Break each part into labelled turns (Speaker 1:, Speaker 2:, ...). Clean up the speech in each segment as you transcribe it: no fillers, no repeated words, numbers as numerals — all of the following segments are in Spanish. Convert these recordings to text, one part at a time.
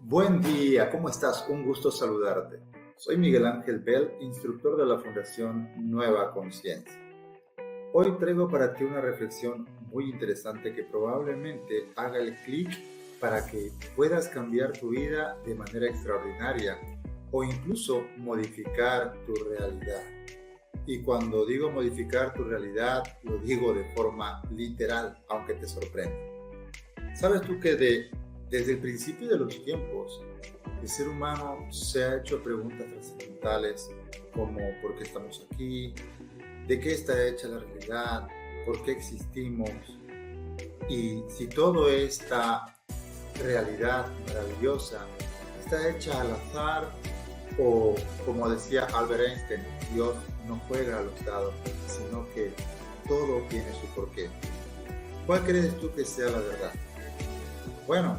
Speaker 1: Buen día, ¿cómo estás? Un gusto saludarte. Soy Miguel Ángel Bell, instructor de la Fundación Nueva Conciencia. Hoy traigo para ti una reflexión muy interesante que probablemente haga el clic para que puedas cambiar tu vida de manera extraordinaria o incluso modificar tu realidad. Y cuando digo modificar tu realidad, lo digo de forma literal, aunque te sorprenda. ¿Sabes tú que desde el principio de los tiempos, el ser humano se ha hecho preguntas trascendentales como ¿por qué estamos aquí? ¿De qué está hecha la realidad? ¿Por qué existimos? Y si toda esta realidad maravillosa está hecha al azar o, como decía Albert Einstein, Dios no juega a los dados, sino que todo tiene su porqué. ¿Cuál crees tú que sea la verdad? Bueno,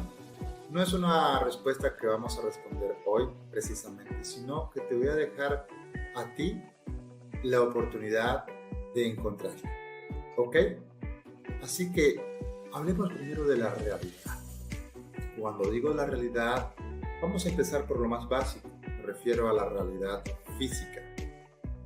Speaker 1: no es una respuesta que vamos a responder hoy precisamente, sino que te voy a dejar a ti la oportunidad de encontrarla. ¿Ok? Así que hablemos primero de la realidad. Cuando digo la realidad, vamos a empezar por lo más básico. Me refiero a la realidad física.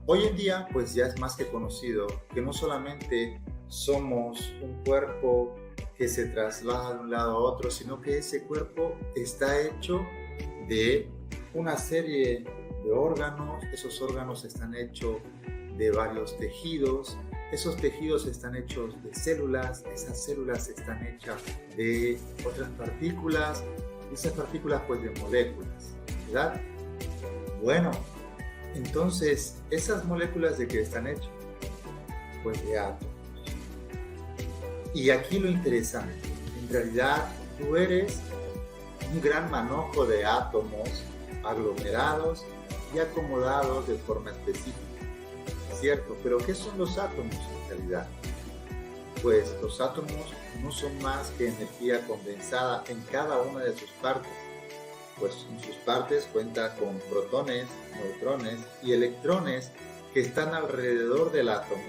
Speaker 1: Hoy en día, pues ya es más que conocido que no solamente somos un cuerpo que se traslada de un lado a otro, sino que ese cuerpo está hecho de una serie de órganos. Esos órganos están hechos de varios tejidos, esos tejidos están hechos de células, esas células están hechas de otras partículas, esas partículas pues de moléculas, ¿verdad? Bueno, entonces, ¿esas moléculas de qué están hechas? Pues de átomos. Y aquí lo interesante, en realidad tú eres un gran manojo de átomos aglomerados y acomodados de forma específica, ¿cierto? Pero ¿qué son los átomos en realidad? Pues los átomos no son más que energía condensada en cada una de sus partes. Pues en sus partes cuenta con protones, neutrones y electrones que están alrededor del átomo,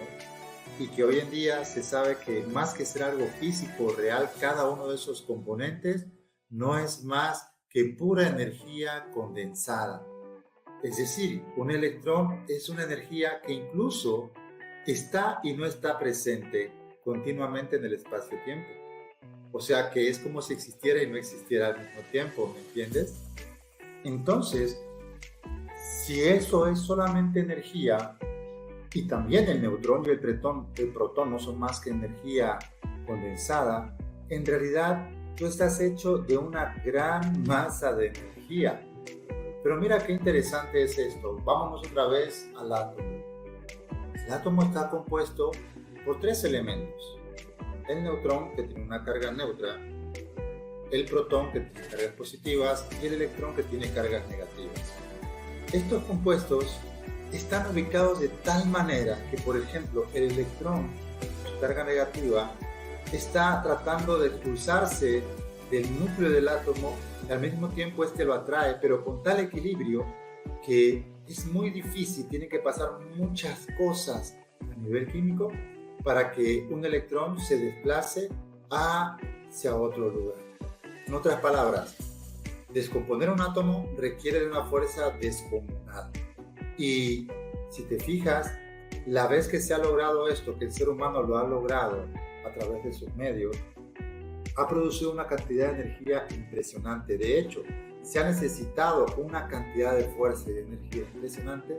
Speaker 1: y que hoy en día se sabe que más que ser algo físico real, cada uno de esos componentes no es más que pura energía condensada. Es decir, un electrón es una energía que incluso está y no está presente continuamente en el espacio-tiempo. O sea que es como si existiera y no existiera al mismo tiempo, ¿me entiendes? Entonces, si eso es solamente energía, y también el neutrón y el protón no son más que energía condensada, en realidad tú estás hecho de una gran masa de energía. Pero mira qué interesante es esto. Vámonos otra vez al átomo. El átomo está compuesto por tres elementos. El neutrón, que tiene una carga neutra, el protón, que tiene cargas positivas, y el electrón, que tiene cargas negativas. Estos compuestos están ubicados de tal manera que, por ejemplo, el electrón, su carga negativa, está tratando de expulsarse del núcleo del átomo y al mismo tiempo este lo atrae, pero con tal equilibrio que es muy difícil, tiene que pasar muchas cosas a nivel químico para que un electrón se desplace hacia otro lugar. En otras palabras, descomponer un átomo requiere de una fuerza descomunal. Y si te fijas, la vez que se ha logrado esto, que el ser humano lo ha logrado a través de sus medios, ha producido una cantidad de energía impresionante. De hecho, se ha necesitado una cantidad de fuerza y de energía impresionante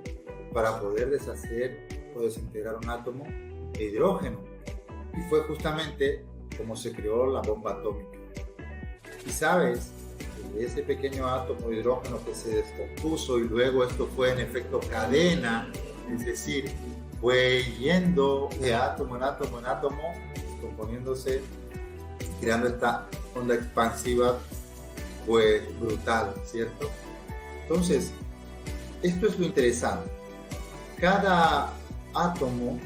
Speaker 1: para poder deshacer o desintegrar un átomo de hidrógeno. Y fue justamente como se creó la bomba atómica. Y sabes, ese pequeño átomo de hidrógeno que se descompuso y luego esto fue en efecto cadena, es decir, fue yendo de átomo en átomo en átomo, componiéndose y creando esta onda expansiva, pues brutal, ¿cierto? Entonces, esto es lo interesante. Cada átomo,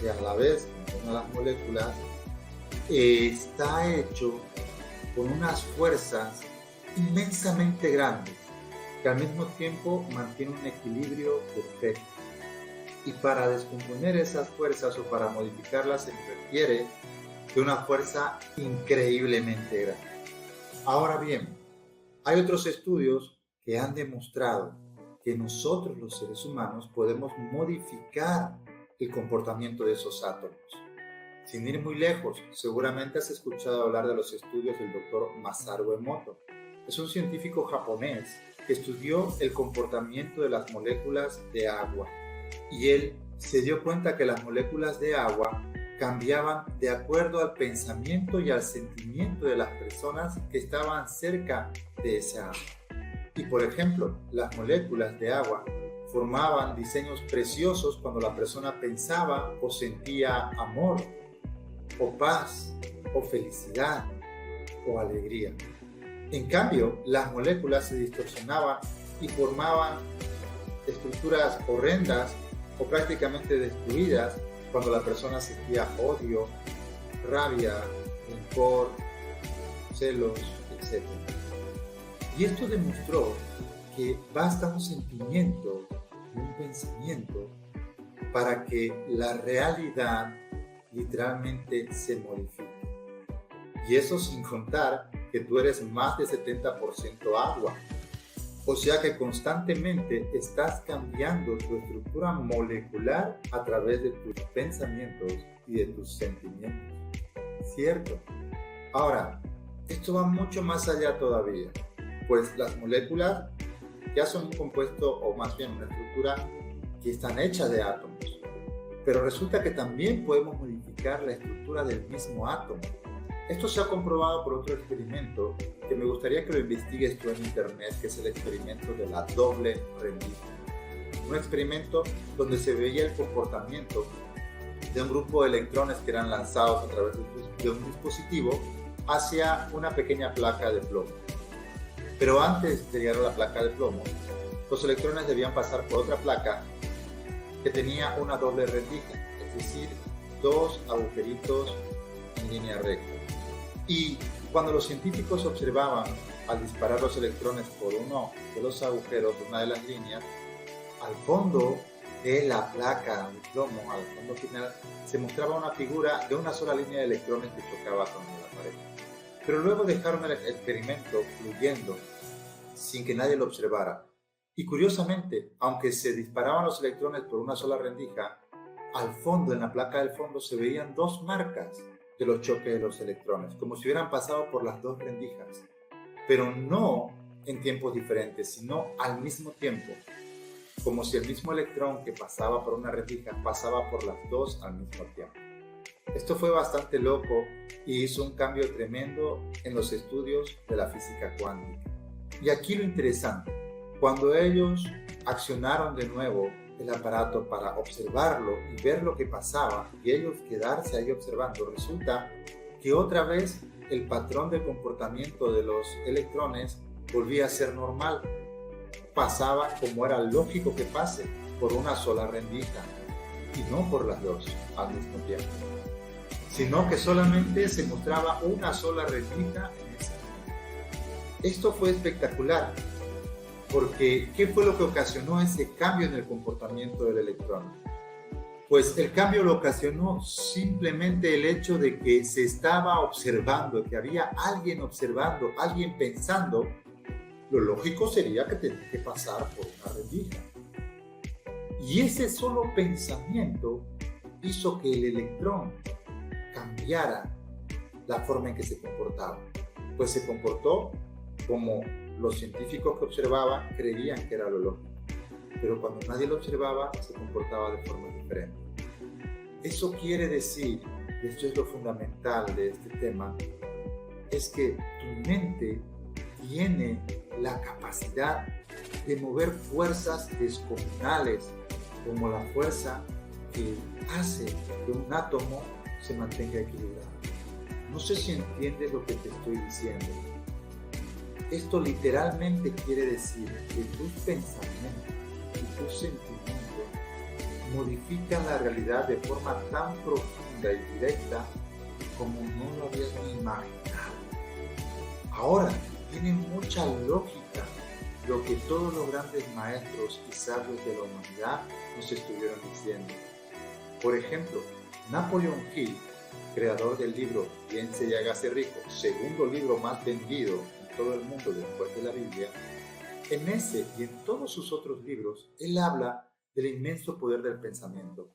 Speaker 1: que a la vez compone las moléculas, está hecho con unas fuerzas inmensamente grandes que al mismo tiempo mantienen un equilibrio perfecto. Y para descomponer esas fuerzas o para modificarlas se requiere de una fuerza increíblemente grande. Ahora bien, Hay otros estudios que han demostrado que nosotros los seres humanos podemos modificar el comportamiento de esos átomos. Sin ir muy lejos, seguramente has escuchado hablar de los estudios del doctor Masaru Emoto. Es un científico japonés que estudió el comportamiento de las moléculas de agua y él se dio cuenta que las moléculas de agua cambiaban de acuerdo al pensamiento y al sentimiento de las personas que estaban cerca de esa agua. Y por ejemplo, las moléculas de agua formaban diseños preciosos cuando la persona pensaba o sentía amor, o paz, o felicidad, o alegría. En cambio, las moléculas se distorsionaban y formaban estructuras horrendas o prácticamente destruidas cuando la persona sentía odio, rabia, rencor, celos, etc. Y esto demostró que basta un sentimiento y un pensamiento para que la realidad literalmente se modifique. Y eso sin contar que tú eres más de 70% agua. O sea que constantemente estás cambiando tu estructura molecular a través de tus pensamientos y de tus sentimientos. ¿Cierto? Ahora, esto va mucho más allá todavía, pues las moléculas ya son un compuesto, o más bien una estructura que están hechas de átomos. Pero resulta que también podemos modificar la estructura del mismo átomo. Esto se ha comprobado por otro experimento que me gustaría que lo investigues tú en internet, que es el experimento de la doble rendija. Un experimento donde se veía el comportamiento de un grupo de electrones que eran lanzados a través de un dispositivo hacia una pequeña placa de plomo. Pero antes de llegar a la placa de plomo, los electrones debían pasar por otra placa que tenía una doble rendija, es decir, dos agujeritos en línea recta. Y cuando los científicos observaban al disparar los electrones por uno de los agujeros de una de las líneas, al fondo de la placa de plomo, al fondo final, se mostraba una figura de una sola línea de electrones que chocaba contra la pared. Pero luego dejaron el experimento fluyendo sin que nadie lo observara. Y curiosamente, aunque se disparaban los electrones por una sola rendija, al fondo, en la placa del fondo, se veían dos marcas de los choques de los electrones, como si hubieran pasado por las dos rendijas, pero no en tiempos diferentes, sino al mismo tiempo, como si el mismo electrón que pasaba por una rendija pasaba por las dos al mismo tiempo. Esto fue bastante loco y hizo un cambio tremendo en los estudios de la física cuántica. Y aquí lo interesante, cuando ellos accionaron de nuevo el aparato para observarlo y ver lo que pasaba y ellos quedarse ahí observando, resulta que otra vez el patrón de comportamiento de los electrones volvía a ser normal. Pasaba como era lógico que pase, por una sola rendija y no por las dos al mismo tiempo, sino que solamente se mostraba una sola rendija en ese momento. Esto fue espectacular. Porque, ¿qué fue lo que ocasionó ese cambio en el comportamiento del electrón? Pues el cambio lo ocasionó simplemente el hecho de que se estaba observando, que había alguien observando, alguien pensando. Lo lógico sería que tenía que pasar por una rendija. Y ese solo pensamiento hizo que el electrón cambiara la forma en que se comportaba. Pues se comportó como los científicos que observaban creían que era lo lógico, pero cuando nadie lo observaba se comportaba de forma diferente. Eso quiere decir, y esto es lo fundamental de este tema, es que tu mente tiene la capacidad de mover fuerzas descomunales, como la fuerza que hace que un átomo se mantenga equilibrado. No sé si entiendes lo que te estoy diciendo. Esto literalmente quiere decir que tus pensamientos y tus sentimientos modifican la realidad de forma tan profunda y directa como no lo habías ni imaginado. Ahora, tiene mucha lógica lo que todos los grandes maestros y sabios de la humanidad nos estuvieron diciendo. Por ejemplo, Napoleon Hill, creador del libro Piense y hágase rico, segundo libro más vendido todo el mundo después de la Biblia, en ese y en todos sus otros libros, él habla del inmenso poder del pensamiento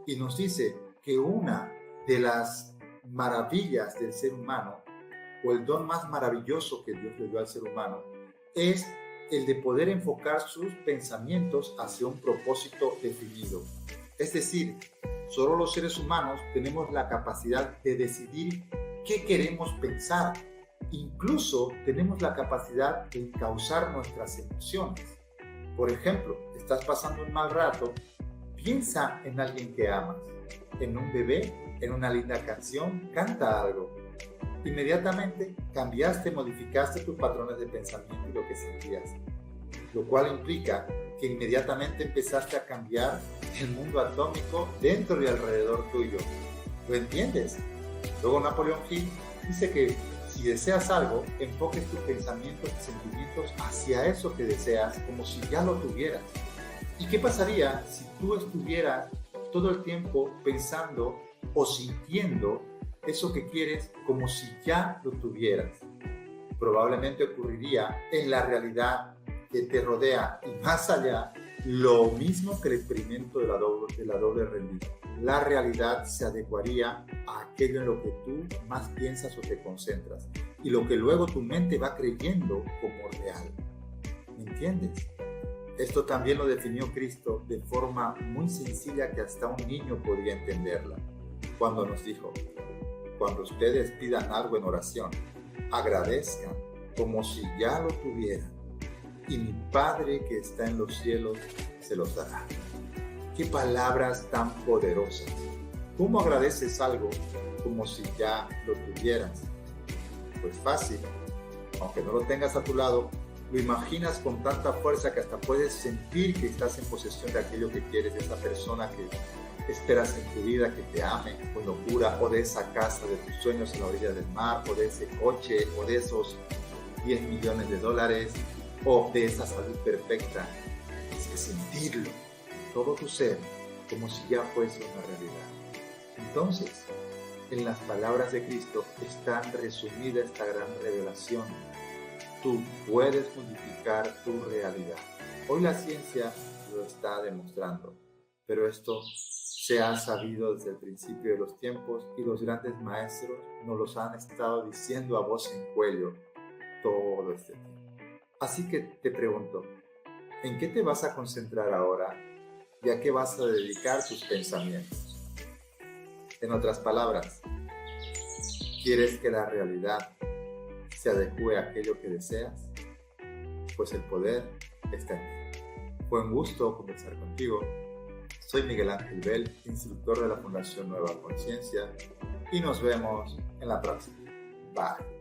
Speaker 1: y nos dice que una de las maravillas del ser humano, o el don más maravilloso que Dios le dio al ser humano, es el de poder enfocar sus pensamientos hacia un propósito definido. Es decir, solo los seres humanos tenemos la capacidad de decidir qué queremos pensar. Incluso tenemos la capacidad de causar nuestras emociones. Por ejemplo, estás pasando un mal rato, piensa en alguien que amas, en un bebé, en una linda canción, canta algo. Inmediatamente cambiaste, modificaste tus patrones de pensamiento y lo que sentías, lo cual implica que inmediatamente empezaste a cambiar el mundo atómico dentro y alrededor tuyo. ¿Lo entiendes? Luego Napoleón Hill dice que si deseas algo, enfoques tus pensamientos y sentimientos hacia eso que deseas como si ya lo tuvieras. ¿Y qué pasaría si tú estuvieras todo el tiempo pensando o sintiendo eso que quieres como si ya lo tuvieras? Probablemente ocurriría en la realidad que te rodea y más allá lo mismo que el experimento de la doble realidad. La realidad se adecuaría a aquello en lo que tú más piensas o te concentras y lo que luego tu mente va creyendo como real. ¿Me entiendes? Esto también lo definió Cristo de forma muy sencilla que hasta un niño podía entenderla, cuando nos dijo: cuando ustedes pidan algo en oración, agradezcan como si ya lo tuvieran, y mi Padre que está en los cielos se los dará. ¡Qué palabras tan poderosas! ¿Cómo agradeces algo como si ya lo tuvieras? Pues fácil, aunque no lo tengas a tu lado, lo imaginas con tanta fuerza que hasta puedes sentir que estás en posesión de aquello que quieres, de esa persona que esperas en tu vida, que te ame con locura, o de esa casa de tus sueños en la orilla del mar, o de ese coche, o de esos 10 millones de dólares, o de esa salud perfecta. Es que sentirlo, todo tu ser, como si ya fuese una realidad. Entonces, en las palabras de Cristo está resumida esta gran revelación. Tú puedes modificar tu realidad. Hoy la ciencia lo está demostrando, pero esto se ha sabido desde el principio de los tiempos y los grandes maestros nos los han estado diciendo a voz en cuello todo este tiempo. Así que te pregunto, ¿en qué te vas a concentrar ahora y a qué vas a dedicar tus pensamientos? En otras palabras, ¿quieres que la realidad se adecue a aquello que deseas? Pues el poder está en ti. Fue un gusto conversar contigo. Soy Miguel Ángel Bell, instructor de la Fundación Nueva Conciencia, y nos vemos en la próxima. Bye.